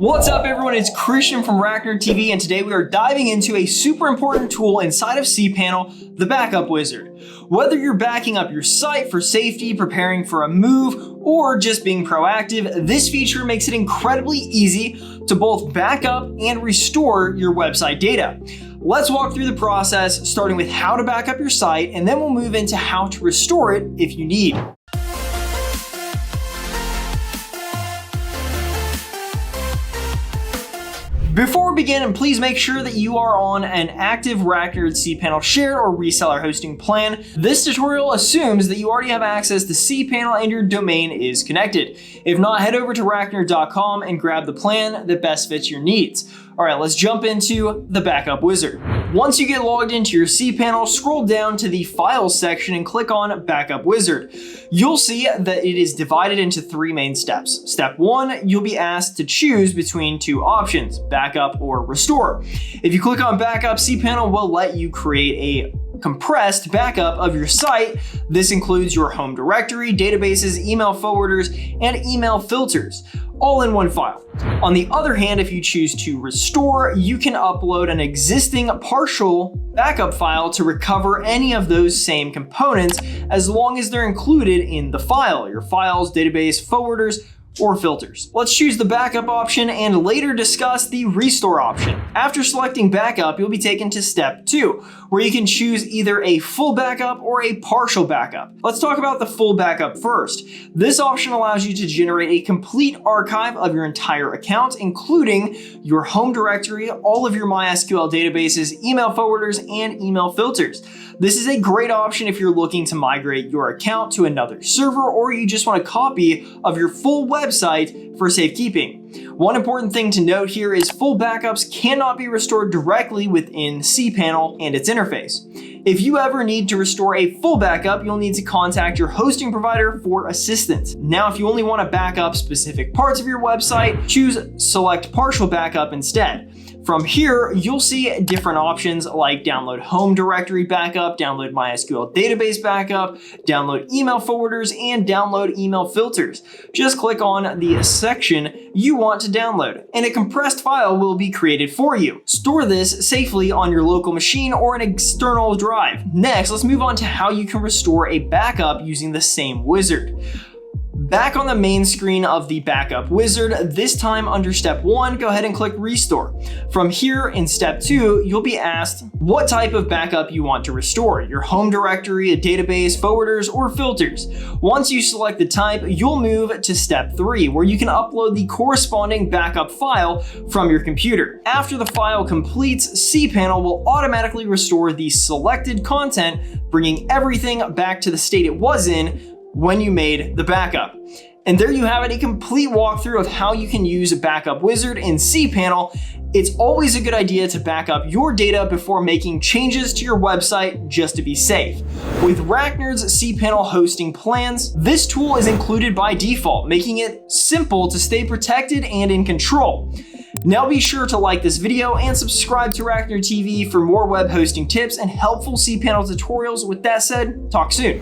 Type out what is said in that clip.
What's up everyone, it's Christian from RackNerd TV, and today we are diving into a super important tool inside of cPanel, the Backup Wizard. Whether you're backing up your site for safety, preparing for a move, or just being proactive, this feature makes it incredibly easy to both back up and restore your website data. Let's walk through the process, starting with how to back up your site, and then we'll move into how to restore it if you need. Before we begin, please make sure that you are on an active RackNerd cPanel shared or reseller hosting plan. This tutorial assumes that you already have access to cPanel and your domain is connected. If not, head over to racknerd.com and grab the plan that best fits your needs. All right, let's jump into the Backup Wizard. Once you get logged into your cPanel, scroll down to the Files section and click on Backup Wizard. You'll see that it is divided into three main steps. Step 1, you'll be asked to choose between two options, backup or restore. If you click on Backup, cPanel will let you create a compressed backup of your site. This includes your home directory, databases, email forwarders, and email filters, all in one file. On the other hand, if you choose to restore, you can upload an existing partial backup file to recover any of those same components as long as they're included in the file, your files, database, forwarders, or filters. Let's choose the backup option and later discuss the restore option. After selecting backup, you'll be taken to step 2, where you can choose either a full backup or a partial backup. Let's talk about the full backup first. This option allows you to generate a complete archive of your entire account, including your home directory, all of your MySQL databases, email forwarders, and email filters. This is a great option if you're looking to migrate your account to another server or you just want a copy of your full website for safekeeping. One important thing to note here is full backups cannot be restored directly within cPanel and its interface. If you ever need to restore a full backup, you'll need to contact your hosting provider for assistance. Now, if you only want to back up specific parts of your website, choose Select Partial Backup instead. From here, you'll see different options like download home directory backup, download MySQL database backup, download email forwarders, and download email filters. Just click on the section you want to download, and a compressed file will be created for you. Store this safely on your local machine or an external drive. Next, let's move on to how you can restore a backup using the same wizard. Back on the main screen of the Backup Wizard, this time under step 1, go ahead and click Restore. From here in step 2, you'll be asked what type of backup you want to restore, your home directory, a database, forwarders, or filters. Once you select the type, you'll move to step 3, where you can upload the corresponding backup file from your computer. After the file completes, cPanel will automatically restore the selected content, bringing everything back to the state it was in when you made the backup. And there you have it, a complete walkthrough of how you can use a Backup Wizard in cPanel. It's always a good idea to back up your data before making changes to your website just to be safe. With RackNerd's cPanel hosting plans, this tool is included by default, making it simple to stay protected and in control. Now be sure to like this video and subscribe to RackNerd TV for more web hosting tips and helpful cPanel tutorials. With that said, talk soon.